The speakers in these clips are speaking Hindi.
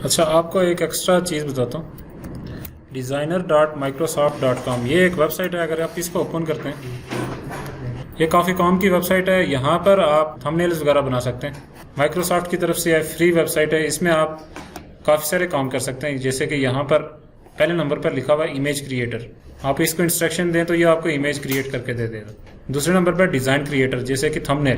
अच्छा, आपको एक एक्स्ट्रा चीज़ बताता हूँ। designer.microsoft.com ये एक वेबसाइट है। अगर आप इसको ओपन करते हैं, ये काफ़ी काम की वेबसाइट है। यहाँ पर आप थंबनेल्स वगैरह बना सकते हैं। माइक्रोसॉफ्ट की तरफ से फ्री वेबसाइट है। इसमें आप काफ़ी सारे काम कर सकते हैं। जैसे कि यहाँ पर पहले नंबर पर लिखा हुआ है इमेज क्रिएटर। आप इसको इंस्ट्रक्शन दें तो ये आपको इमेज क्रिएट करके दे देगा। दूसरे नंबर पर डिज़ाइन क्रिएटर, जैसे कि थंबनेल,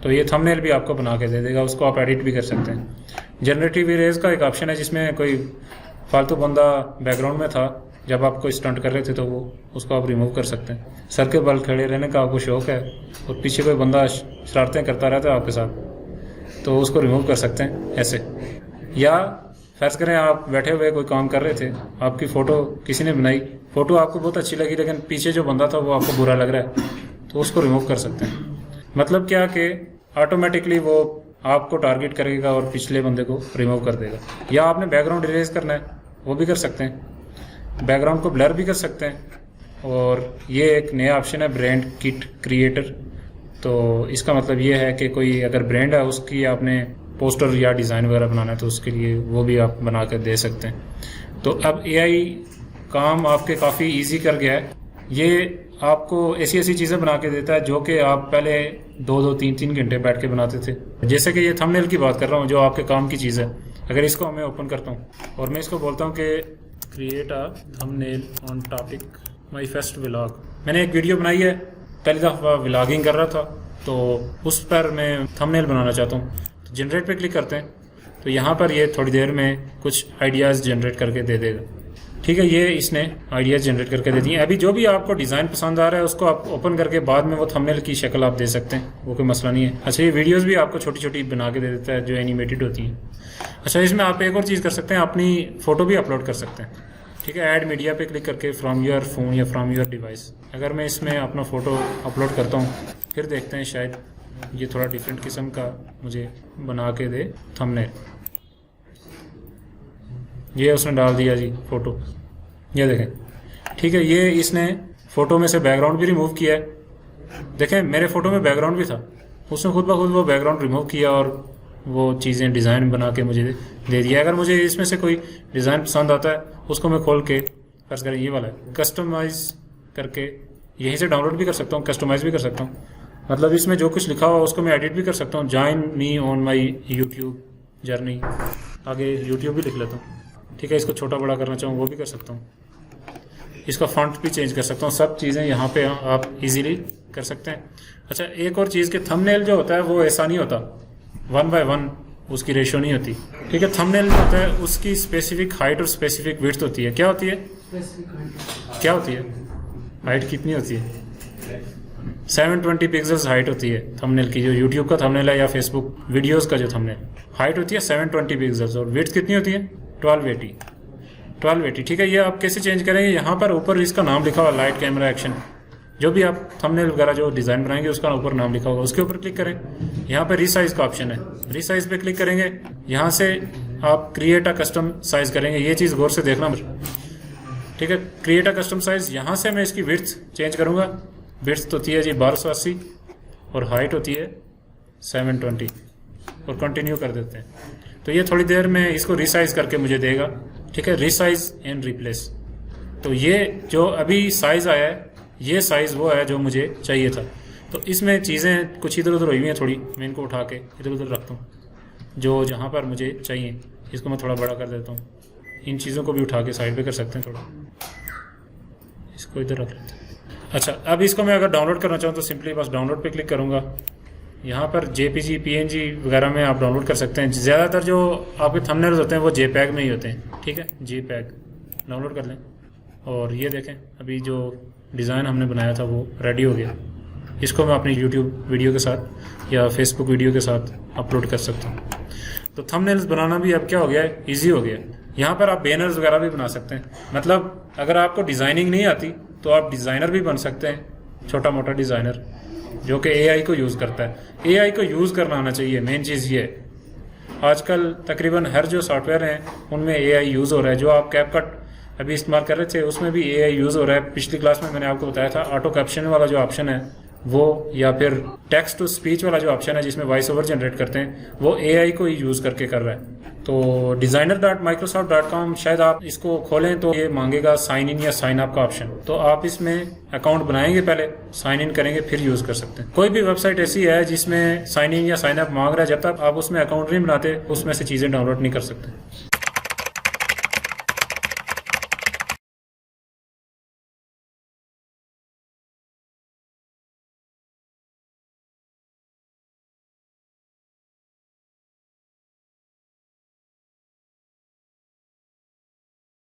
तो ये थंबनेल भी आपको बना के दे देगा। उसको आप एडिट भी कर सकते हैं। जनरेटिव इरेज का एक ऑप्शन है, जिसमें कोई फालतू बंदा बैकग्राउंड में था जब आप कोई स्टंट कर रहे थे, तो वो उसको आप रिमूव कर सकते हैं। सर के बल खड़े रहने का आपको शौक है और पीछे कोई बंदा शरारतें करता रहता है आपके साथ, तो उसको रिमूव कर सकते हैं ऐसे। या फर्ज करें आप बैठे हुए कोई काम कर रहे थे, आपकी फ़ोटो किसी ने बनाई, फ़ोटो आपको बहुत अच्छी लगी, लेकिन पीछे जो बंदा था वो आपको बुरा लग रहा है, तो उसको रिमूव कर सकते हैं। मतलब क्या कि ऑटोमेटिकली वो आपको टारगेट करेगा और पिछले बंदे को रिमूव कर देगा। या आपने बैकग्राउंड इरेज करना है, वो भी कर सकते हैं। बैकग्राउंड को ब्लर भी कर सकते हैं। और ये एक नया ऑप्शन है, ब्रांड किट क्रिएटर। तो इसका मतलब ये है कि कोई अगर ब्रांड है, उसकी आपने पोस्टर या डिज़ाइन वगैरह बनाना है, तो उसके लिए वो भी आप बना कर दे सकते हैं। तो अब एआई काम आपके काफ़ी ईजी कर गया है। ये आपको ऐसी ऐसी चीज़ें बना के देता है जो कि आप पहले 2-2, 3-3 घंटे बैठ के बनाते थे। जैसे कि ये थंबनेल की बात कर रहा हूँ, जो आपके काम की चीज़ है। अगर इसको मैं ओपन करता हूँ और मैं इसको बोलता हूँ कि create a thumbnail on topic my first vlog. मैंने एक वीडियो बनाई है, पहली दफ़ा व्लॉगिंग कर रहा था, तो उस पर मैं थंबनेल बनाना चाहता हूँ। तो जनरेट पे क्लिक करते हैं, तो यहाँ पर ये थोड़ी देर में कुछ आइडियाज़ जनरेट करके दे देगा। ठीक है, ये इसने आइडियाज़ जनरेट करके दे दिए। अभी जो भी आपको डिज़ाइन पसंद आ रहा है, उसको आप ओपन करके बाद में वो थंबनेल की शक्ल आप दे सकते हैं, वो कोई मसला नहीं है। अच्छा, ये वीडियोस भी आपको छोटी छोटी बना के दे देता है, जो एनिमेटेड होती हैं। अच्छा, इसमें आप एक और चीज़ कर सकते हैं, अपनी फ़ोटो भी अपलोड कर सकते हैं। ठीक है, ऐड मीडिया पे क्लिक करके फ्रॉम योर फ़ोन या फ्रॉम योर डिवाइस। अगर मैं इसमें अपना फ़ोटो अपलोड करता हूँ, फिर देखते हैं शायद ये थोड़ा डिफरेंट किस्म का मुझे बना के दे थंबनेल। ये उसने डाल दिया जी फ़ोटो, ये देखें। ठीक है, ये इसने फ़ोटो में से बैकग्राउंड भी रिमूव किया है। देखें, मेरे फ़ोटो में बैकग्राउंड भी था, उसने खुद ब खुद वो बैकग्राउंड रिमूव किया और वो चीज़ें डिज़ाइन बना के मुझे दे दिया। अगर मुझे इसमें से कोई डिज़ाइन पसंद आता है, उसको मैं खोल के, फर्ज करें ये वाला है, कस्टमाइज़ करके यहीं से डाउनलोड भी कर सकता हूँ, कस्टमाइज़ भी कर सकता हूँ। मतलब इसमें जो कुछ लिखा हुआ उसको मैं एडिट भी कर सकता हूँ। Join me on my YouTube journey, आगे यूट्यूब भी लिख लेता हूँ। ठीक है, इसको छोटा बड़ा करना चाहूँ वो भी कर सकता हूँ। इसका फॉन्ट भी चेंज कर सकता हूँ। सब चीज़ें यहाँ पे आप इजीली कर सकते हैं। अच्छा, एक और चीज़ कि थंबनेल जो होता है वो ऐसा नहीं होता 1:1, उसकी रेशो नहीं होती। ठीक है, थंबनेल जो होता है उसकी स्पेसिफिक हाइट और स्पेसिफिक विड्थ होती है। क्या होती है? क्या होती है? हाइट कितनी होती है? 720 पिक्सल्स हाइट होती है थंबनेल की। जो यूट्यूब का थंबनेल है या फेसबुक वीडियोस का जो थंबनेल, हाइट होती है 720 पिक्सल्स और विड्थ कितनी होती है? 1280। ठीक है, ये आप कैसे चेंज करेंगे? यहाँ पर ऊपर इसका नाम लिखा हुआ, लाइट कैमरा एक्शन। जो भी आप थंबनेल वगैरह जो डिज़ाइन बनाएंगे उसका ऊपर नाम लिखा होगा, उसके ऊपर क्लिक करें। यहाँ पर रीसाइज का ऑप्शन है, रीसाइज पे क्लिक करेंगे। यहाँ से आप क्रिएट अ कस्टम साइज करेंगे। ये चीज़ गौर से देखना। ठीक है, क्रिएट अ कस्टम साइज, यहाँ से मैं इसकी विड्थ चेंज करूँगा। विड्थ होती है जी 1280 और हाइट होती है 720 और कंटिन्यू कर देते हैं। तो ये थोड़ी देर में इसको रिसाइज करके मुझे देगा। ठीक है, रिसाइज एंड रिप्लेस। तो ये जो अभी साइज़ आया है, ये साइज़ वो है जो मुझे चाहिए था। तो इसमें चीज़ें कुछ इधर उधर हुई हुई हैं थोड़ी, मैं इनको उठा के इधर उधर रखता हूँ। जो जहाँ पर मुझे चाहिए इसको मैं थोड़ा बड़ा कर देता हूँ। इन चीज़ों को भी उठा के साइड पे कर सकते हैं, थोड़ा इसको इधर रख लेते हैं। अच्छा, अब इसको मैं अगर डाउनलोड करना चाहूँ तो सिंपली बस डाउनलोड पे क्लिक करूँगा। यहाँ पर JPG PNG वगैरह में आप डाउनलोड कर सकते हैं। ज़्यादातर जो आपके थंबनेल्स होते हैं वो JPEG में ही होते हैं। ठीक है, JPEG डाउनलोड कर लें। और ये देखें, अभी जो डिज़ाइन हमने बनाया था वो रेडी हो गया। इसको मैं अपनी YouTube वीडियो के साथ या Facebook वीडियो के साथ अपलोड कर सकता हूँ। तो थंबनेल्स बनाना भी अब क्या हो गया है, ईजी हो गया। यहाँ पर आप बैनर्स वगैरह भी बना सकते हैं। मतलब अगर आपको डिज़ाइनिंग नहीं आती तो आप डिज़ाइनर भी बन सकते हैं, छोटा मोटा डिज़ाइनर, जो कि AI को यूज़ करता है। AI को यूज़ करना आना चाहिए, मेन चीज़ ये है। आजकल तकरीबन हर जो सॉफ्टवेयर हैं उनमें AI यूज़ हो रहा है। जो आप कैपकट अभी इस्तेमाल कर रहे थे उसमें भी AI यूज़ हो रहा है। पिछली क्लास में मैंने आपको बताया था ऑटो कैप्शन वाला जो ऑप्शन है वो, या फिर टेक्स्ट टू स्पीच वाला जो ऑप्शन है जिसमें वॉइस ओवर जनरेट करते हैं, वो एआई को ही यूज़ करके कर रहा है। तो designer.microsoft.com शायद आप इसको खोलें तो ये मांगेगा साइन इन या साइन अप का ऑप्शन। तो आप इसमें अकाउंट बनाएंगे, पहले साइन इन करेंगे, फिर यूज़ कर सकते हैं। कोई भी वेबसाइट ऐसी है जिसमें साइन इन या साइन अप मांग रहा है, जब तक आप उसमें अकाउंट नहीं बनाते उसमें से चीज़ें डाउनलोड नहीं कर सकते।